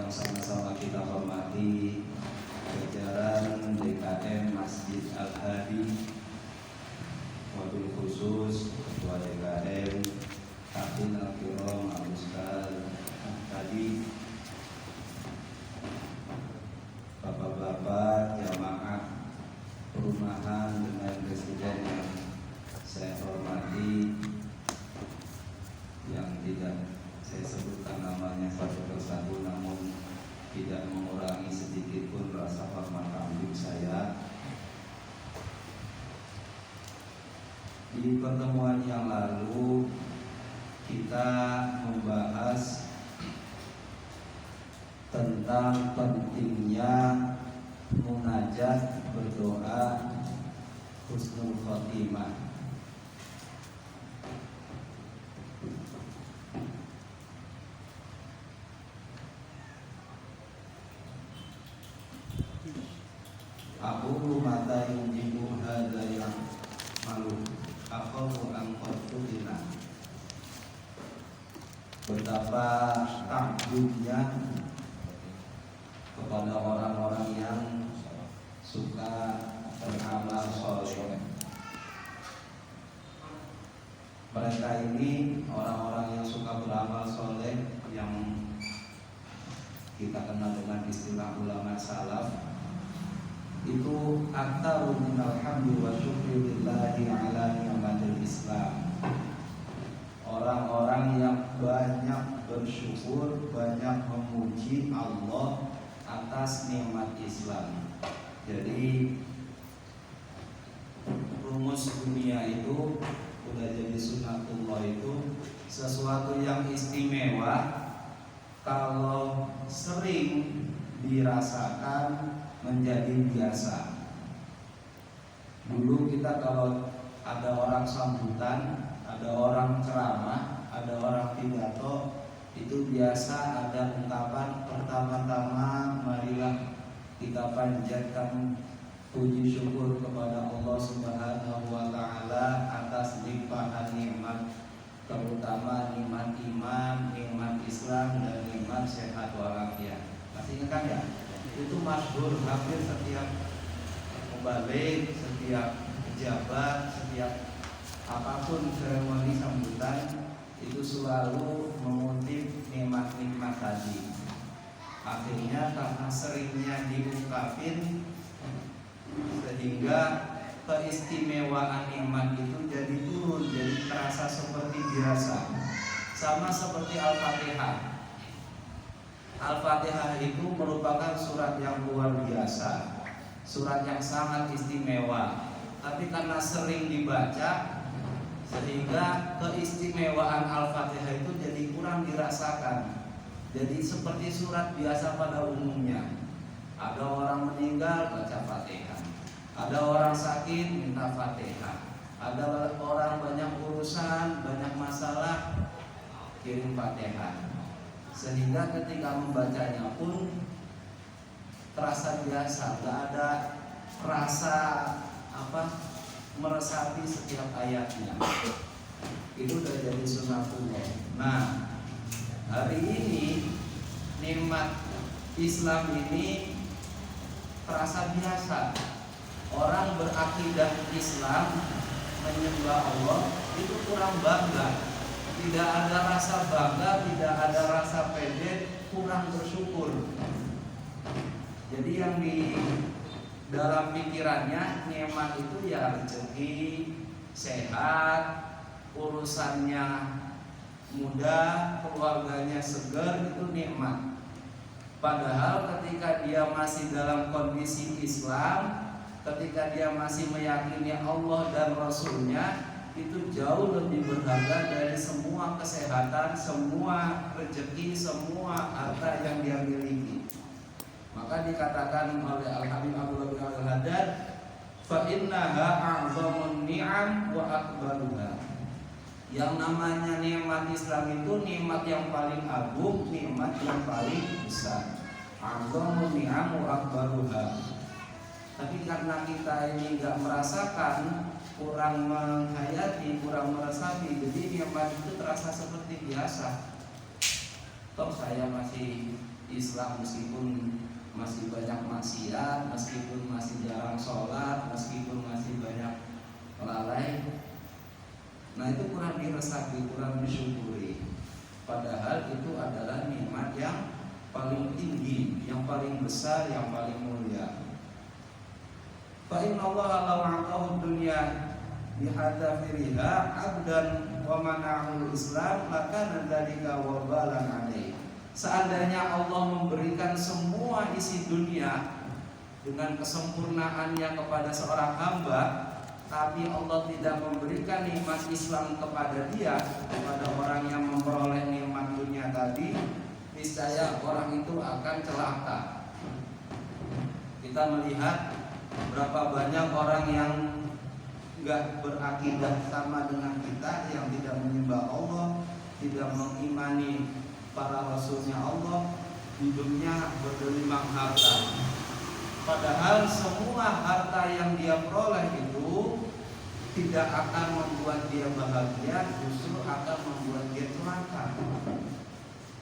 yang sama-sama kita hormati jajaran DKM Masjid Al-Hadi, wabil khusus Ketua DKM Hafin Al-Kiram Al-Ustaz tadi, bapak-bapak jamaah perumahan dengan presiden yang saya hormati, yang tidak saya sebutkan namanya satu persatu, namun tidak mengurangi sedikit pun rasa hormat kambing saya. Di pertemuan yang lalu kita membahas tentang pentingnya munajat berdoa husnul khotimah. Aku mata yujibu hadza yang malu akhafu an qadfutina. Betapa takjubnya kepada orang-orang yang suka beramal soleh. Mereka ini orang-orang yang suka beramal soleh, yang kita kenal dengan istilah ulama salaf, itu aktaru minal hamdi wa syukri lillahi ala ni'matil Islam. Orang-orang yang banyak bersyukur, banyak memuji Allah atas nikmat Islam. Jadi rumus dunia itu udah jadi sunatullah, itu sesuatu yang istimewa kalau sering dirasakan menjadi biasa. Dulu kita kalau ada orang sambutan, ada orang ceramah, ada orang pidato, itu biasa ada ungkapan pertama-tama, marilah kita panjatkan puji syukur kepada Allah Subhanahu wa taala atas limpahan nikmat, terutama nikmat iman, nikmat Islam, dan nikmat sehat walafiat. Masih ingat kan ya? Itu masyhur, hampir setiap mubalik, setiap pejabat, setiap apapun seremoni sambutan itu selalu mengutip nikmat-nikmat tadi. Akhirnya karena seringnya diungkapin, sehingga keistimewaan nikmat itu jadi turun, jadi terasa seperti biasa. Sama seperti Al-Fatihah. Al-Fatihah itu merupakan surat yang luar biasa, surat yang sangat istimewa. Tapi karena sering dibaca, sehingga keistimewaan Al-Fatihah itu jadi kurang dirasakan. Jadi seperti surat biasa pada umumnya. Ada orang meninggal, baca Fatihah. Ada orang sakit, minta Fatihah. Ada orang banyak urusan, banyak masalah, kirim Fatihah. Sehingga ketika membacanya pun terasa biasa, gak ada rasa meresapi setiap ayatnya. Itu udah jadi sunatullah. Nah, hari ini nikmat Islam ini terasa biasa. Orang berakidah Islam, menyembah Allah, itu kurang bangga. Tidak ada rasa bangga, tidak ada rasa pede, kurang bersyukur. Jadi yang di dalam pikirannya nikmat itu ya rezeki, sehat, urusannya mudah, keluarganya segar, itu nikmat. Padahal ketika dia masih dalam kondisi Islam, ketika dia masih meyakini Allah dan Rasulnya, itu jauh lebih berharga dari semua kesehatan, semua rezeki, semua harta yang dia miliki. Maka dikatakan oleh Al-Habib Abdullah bin Al-Haddad, fa innaha a'zamun ni'am wa akbaruha. Yang namanya nikmat Islam itu nikmat yang paling agung, nikmat yang paling besar. A'zamun ni'am wa akbaruha. Tapi karena kita ini enggak merasakan, kurang menghayati, kurang meresapi, jadi nikmat itu terasa seperti biasa. Toh saya masih Islam meskipun masih banyak maksiat, meskipun masih jarang sholat, meskipun masih banyak lalai. Nah itu kurang diresapi, kurang disyukuri. Padahal itu adalah nikmat yang paling tinggi, yang paling besar, yang paling mulia. Fa inna Allah law a'tahu dunya bihadzafiriha 'abdan wa mana'ul Islam lakana dzalika wabalan 'alaihi. Seandainya Allah memberikan semua isi dunia dengan kesempurnaannya kepada seorang hamba, tapi Allah tidak memberikan nikmat Islam kepada dia, kepada orang yang memperoleh nikmat dunia tadi, niscaya orang itu akan celaka. Kita melihat berapa banyak orang yang enggak berakidah sama dengan kita, yang tidak menyembah Allah, tidak mengimani para rasulnya Allah, hidupnya bergelimang harta. Padahal semua harta yang dia peroleh itu tidak akan membuat dia bahagia, justru akan membuat dia celaka.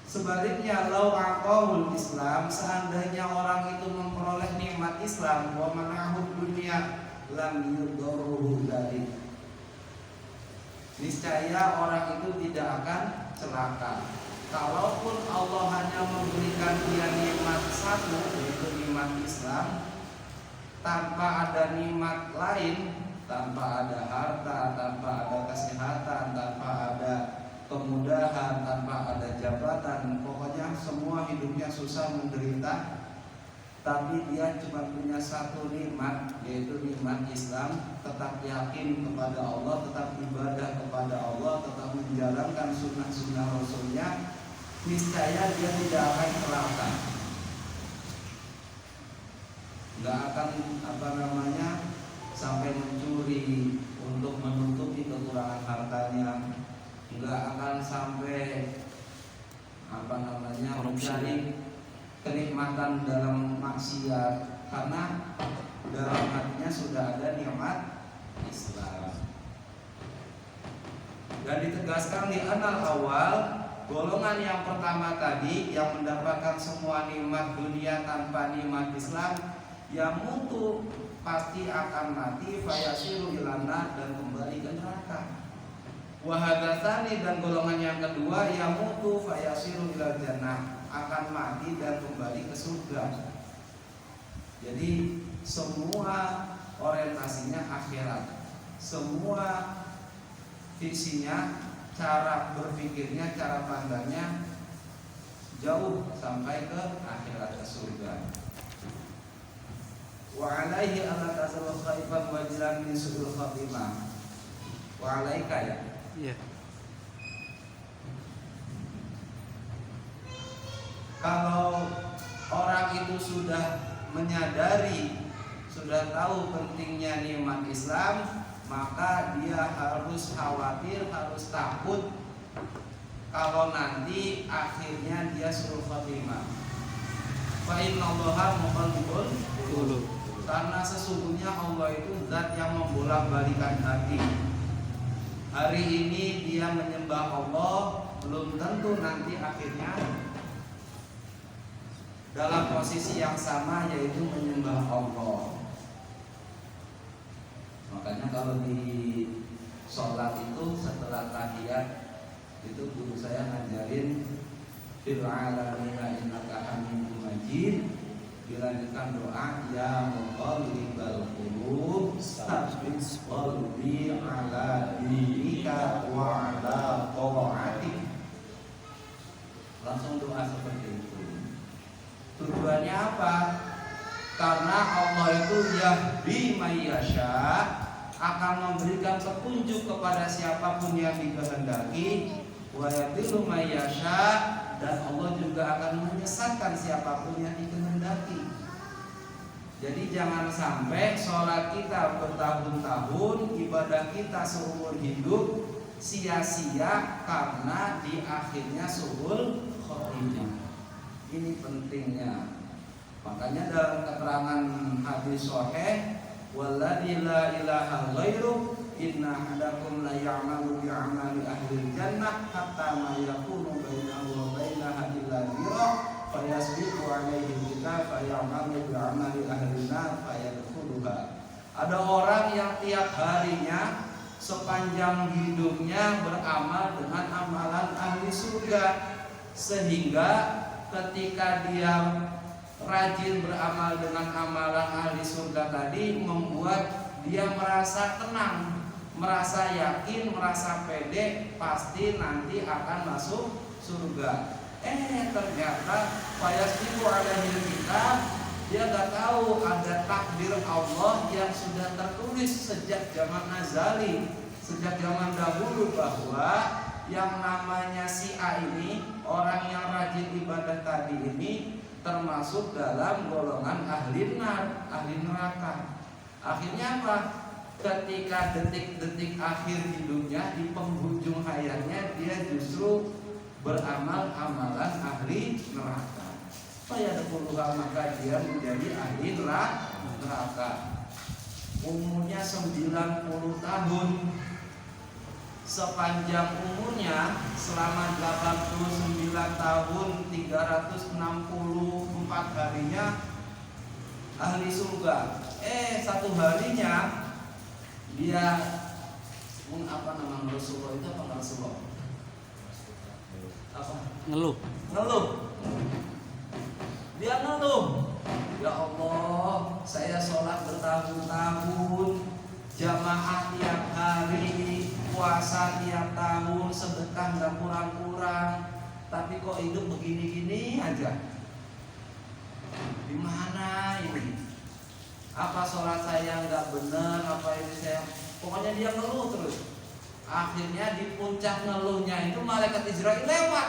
Sebaliknya, lau aqaul Islam, seandainya orang itu memperoleh nikmat Islam, wa manahud dunia lam yudharuhu dzalik, niscaya orang itu tidak akan celaka. Kalaupun Allah hanya memberikan dia nikmat satu, yaitu nikmat Islam, tanpa ada nikmat lain, tanpa ada harta, tanpa ada kesehatan, tanpa ada kemudahan, tanpa ada jabatan, pokoknya semua hidupnya susah, menderita, tapi dia cuma punya satu nikmat, yaitu nikmat Islam, tetap yakin kepada Allah, tetap ibadah kepada Allah, tetap menjalankan sunnah-sunnah Rasulnya, niscaya dia tidak akan celaka, nggak akan sampai mencuri untuk menutupi kekurangan hartanya, nggak akan sampai mencari kenikmatan dalam maksiat, karena dalam hatinya sudah ada nikmat Islam. Dan ditegaskan di anal awal, golongan yang pertama tadi yang mendapatkan semua nikmat dunia tanpa nikmat Islam, yang mutu pasti akan mati, fayasiru ilana, dan kembali ke neraka. Wahadatsani, dan golongan yang kedua, yang mutu fayasiru ilal jannah, akan mati dan kembali ke surga. Jadi semua orientasinya akhirat, semua visinya, cara berpikirnya, cara pandangnya jauh sampai ke akhirat, ke surga. Wa alaihi alla tasawwa khaifan wajilan min su'il khatimah. Wa alaika, ya. Iya. Kalau orang itu sudah menyadari, sudah tahu pentingnya nikmat Islam, maka dia harus khawatir, harus takut kalau nanti akhirnya dia suruh khatimah. Fa innallaha muqallibul qulub, karena sesungguhnya Allah itu zat yang membolak-balikan hati. Hari ini dia menyembah Allah, belum tentu nanti akhirnya dalam posisi yang sama, yaitu menyembah Allah. Makanya kalau di sholat itu setelah tahiyat itu guru saya ngajarin fil alamina innaka hamidum majid, dilanjutkan doa ya muqallibal qulub tsabbit qalbi ala dinika wa ala taatik. Langsung doa seperti itu. Tujuannya apa? Karena Allah itu yahdi mayyasha, akan memberikan petunjuk kepada siapapun yang dikehendaki, wa yadhillu mayyasha, dan Allah juga akan menyesatkan siapapun yang dikehendaki. Jadi jangan sampai sholat kita bertahun-tahun, ibadah kita seumur hidup sia-sia karena di akhirnya suhul khotimah. Ini pentingnya. Makanya dalam keterangan hadis sahih, walladzi la ilaha ghairu inna ahadakum la ya'malu bi 'amali ahli jannah hatta ma yakunu bainahu wa bainaha illa dhira' fa fayasbiqu alaihi kita fayamalu bi'amali ahlina fayadkhuluha. Ada orang yang tiap harinya sepanjang hidupnya beramal dengan amalan ahli surga, sehingga ketika dia rajin beramal dengan amalan ahli surga tadi membuat dia merasa tenang, merasa yakin, merasa pede pasti nanti akan masuk surga. Ternyata fayasbiqu alaihi kitab, dia gak tahu ada takdir Allah yang sudah tertulis sejak zaman azali, sejak zaman dahulu, bahwa yang namanya si A ini, orang yang rajin ibadah tadi ini, termasuk dalam golongan ahli neraka. Akhirnya apa? Ketika detik-detik akhir hidupnya, di penghujung hayatnya, dia justru beramal amalan ahli neraka. Fayadkhuluha, maka dia menjadi ahli neraka. Umurnya 90 tahun. Sepanjang umurnya, selama 89 tahun 364 harinya ahli surga. Satu harinya dia Rasulullah itu apa Rasulullah? Ngeluh. Dia ngeluh. Ya Allah, saya sholat bertahun-tahun, jamaah tiap hari, puasa tiap tahun, sedekah nggak kurang-kurang, tapi kok hidup begini-gini aja. Di mana ini? Apa sholat saya nggak benar? Apa ini saya? Pokoknya dia ngeluh terus. Akhirnya di puncak ngeluhnya itu malaikat Israel lewat.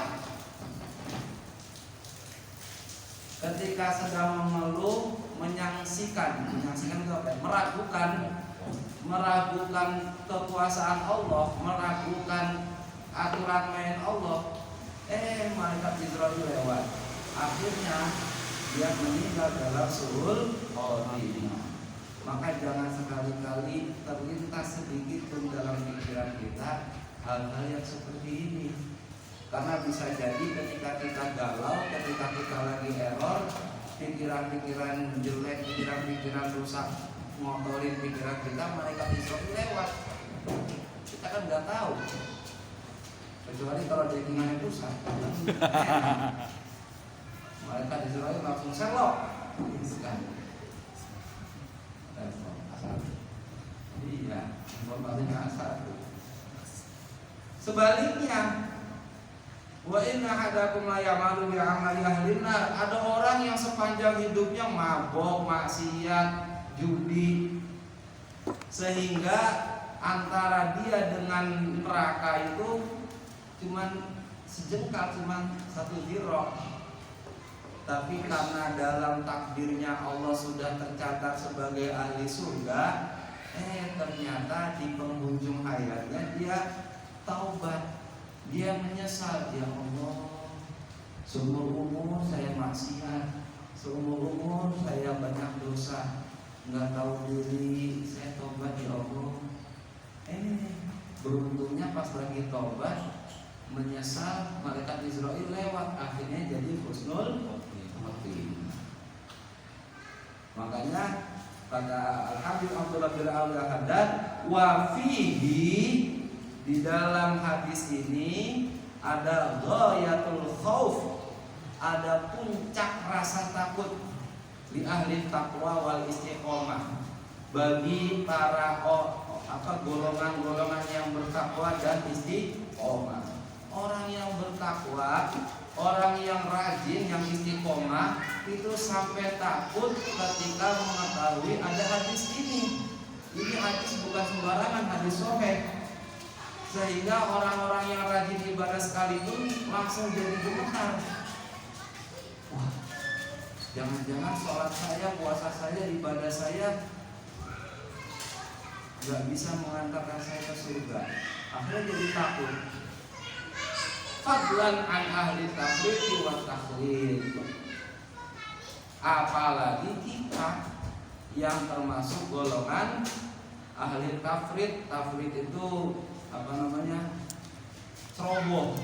Ketika sedang mengeluh, menyaksikan itu apa? Meragukan kekuasaan Allah, meragukan aturan main Allah. Malaikat Israel lewat. Akhirnya dia meninggal dalam suhul khotimah. Maka jangan sekali-kali terlintas sedikit pun dalam pikiran kita hal-hal yang seperti ini. Karena bisa jadi ketika kita galau, ketika kita lagi error, pikiran-pikiran jelek, pikiran-pikiran rusak ngotorin pikiran kita, malaikat Israel lewat. Kita kan nggak tahu, kecuali kalau jengkingannya rusak. Malaikat Israel langsung selok. Iya, informasinya satu. Sebaliknya, wa inna ahadakum la ya'malu bi amali ahli nar. Ada orang yang sepanjang hidupnya mabok, maksiat, judi, sehingga antara dia dengan neraka itu cuman sejengkal, cuman satu ziro. Tapi karena dalam takdirnya Allah sudah tercatat sebagai ahli surga, ternyata di penghujung hayatnya dia taubat, dia menyesal. Ya Allah, seumur umur saya maksiat, seumur umur saya banyak dosa, nggak tahu diri, saya taubat ya Allah. Beruntungnya pas lagi taubat, menyesal, malaikat Israel lewat, akhirnya jadi husnul khotimah. Makanya kata Al-Habib Abdullah bin Al-Haddad, wa fihi, di dalam hadis ini ada ghayatul khauf, ada puncak rasa takut li ahli taqwa wal istiqomah, bagi para golongan-golongan yang bertakwa dan istiqomah. Orang yang bertakwa, orang yang rajin, yang istiqomah itu sampai takut ketika mengetahui ada hadis ini. Ini hadis bukan sembarangan, hadis sahih. Sehingga orang-orang yang rajin ibadah sekalipun langsung jadi gemetar. Wah, jangan-jangan sholat saya, puasa saya, ibadah saya nggak bisa mengantarkan saya ke surga. Akhirnya jadi takut. Fadlan an ahli tafriq wa takhlid. Apalagi kita yang termasuk golongan ahli tafrid. Tafrid itu ceroboh.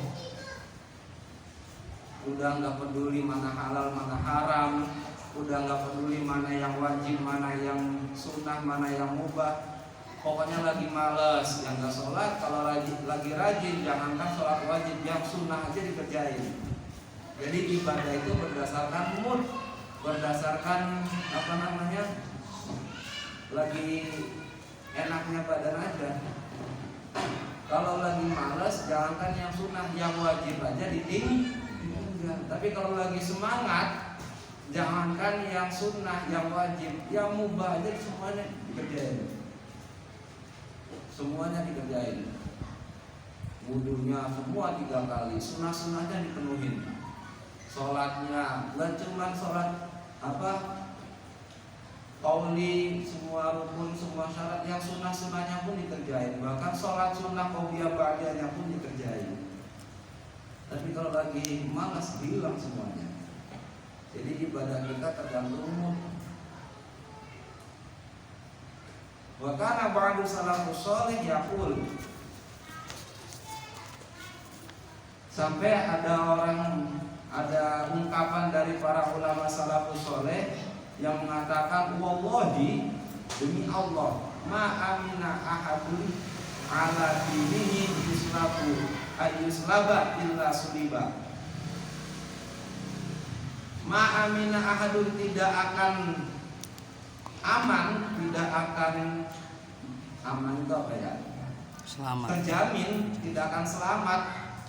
udah nggak peduli mana halal mana haram, udah nggak peduli mana yang wajib mana yang sunnah mana yang mubah. Pokoknya lagi males, yang nggak sholat. Kalau lagi rajin, jangankan sholat wajib, yang sunnah aja dikerjain. Jadi ibadah itu berdasarkan mood, berdasarkan lagi enaknya badan aja. Kalau lagi males, jangankan yang sunnah, yang wajib aja ditinggal. Tapi kalau lagi semangat, jangankan yang sunnah, yang wajib, yang mubah aja semuanya dikerjain. Semuanya dikerjain. Wudunya semua 3 kali, sunnah-sunnahnya dipenuhin. Sholatnya nggak cuma sholat qauli, semua rukun, semua syarat, yang sunnah-sunnahnya pun dikerjain. Bahkan sholat sunnah qauliyah ba'diyahnya pun dikerjain. Tapi kalau lagi malas, hilang semuanya. Jadi ibadah kita tergantung mood. Wa kana ba'du salafus shalih yaqul, sampai ada ungkapan dari para ulama salafus shalih yang mengatakan, wallahi, demi Allah, ma amina ahadun ala dinihi yuslabu ayuslaba illa suliba. Ma amina ahadun, tidak akan aman, tidak akan aman itu apa ya? Selamat. Terjamin tidak akan selamat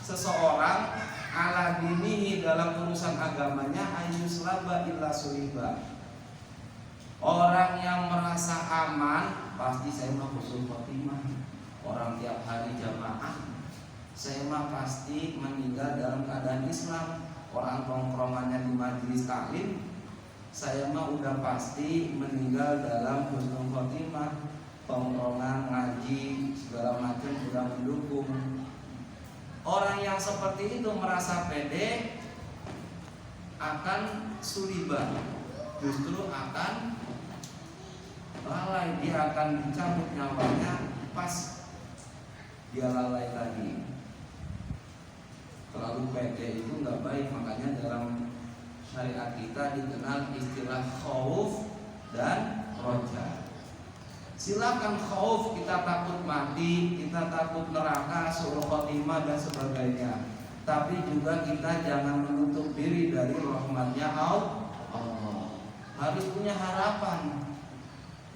seseorang ala dinihi, dalam urusan agamanya, ayuslaba illa suliba. Orang yang merasa aman, pasti saya mah husnul khotimah. Orang tiap hari jamaah, saya mah pasti meninggal dalam keadaan Islam. Orang tongkrongannya di majelis taklim, saya mah udah pasti meninggal dalam husnul khotimah. Tongkrongan, ngaji, segala macam sudah mendukung. Orang yang seperti itu merasa pede akan sulibah, justru akan lalai, dia akan dicabut nyawanya pas dia lalai lagi. Terlalu pede itu nggak baik, makanya dalam syariat kita dikenal istilah khauf dan roja. Silakan khauf, kita takut mati, kita takut neraka, su'ul khotimah dan sebagainya. Tapi juga kita jangan menutup diri dari rahmatnya Allah. Harus punya harapan.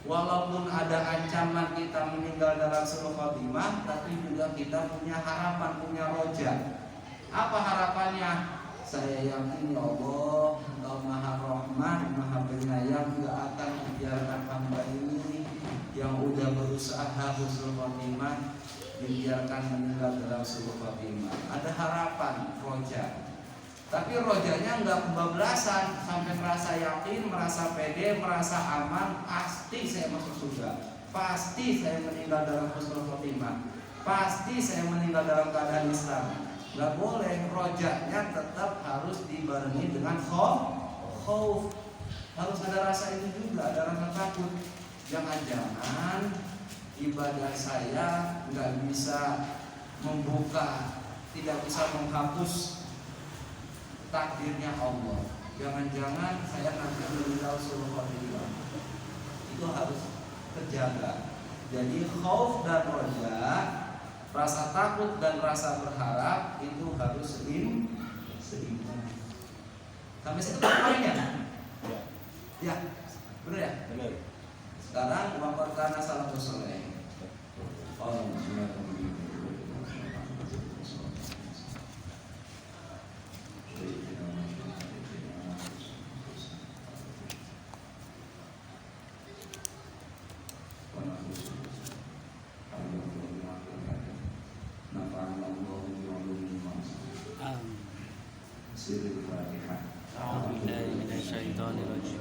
Walaupun ada ancaman kita meninggal dalam su'ul khotimah, tapi juga kita punya harapan, punya roja. Apa harapannya? Saya yakin ya Allah, Engkau Maha Rahman, Maha Penyayang, gak akan membiarkan hamba ini yang udah berusaha husnul khotimah dibiarkan meninggal dalam su'ul khotimah. Ada harapan, roja. Tapi rojanya nggak kebablasan sampai merasa yakin, merasa pede, merasa aman. Pasti saya masuk surga, pasti saya meninggal dalam husnul khotimah, pasti saya meninggal dalam keadaan Islam. Nggak boleh, rojanya tetap harus dibarengi dengan khauf. Harus ada rasa itu juga, ada rasa takut. Jangan-jangan ibadah saya nggak bisa membuka, tidak bisa menghapus takdirnya Allah. Jangan-jangan saya nanti meninggal su'ul khotimah. Itu harus terjaga. Jadi khauf dan roja, rasa takut dan rasa berharap itu harus seimbang. Sampai situ poinnya. Ya, benar ya? Benar. Sekarang waqad kana salafus shalih. أعوذ بالله من الشيطان الرجيم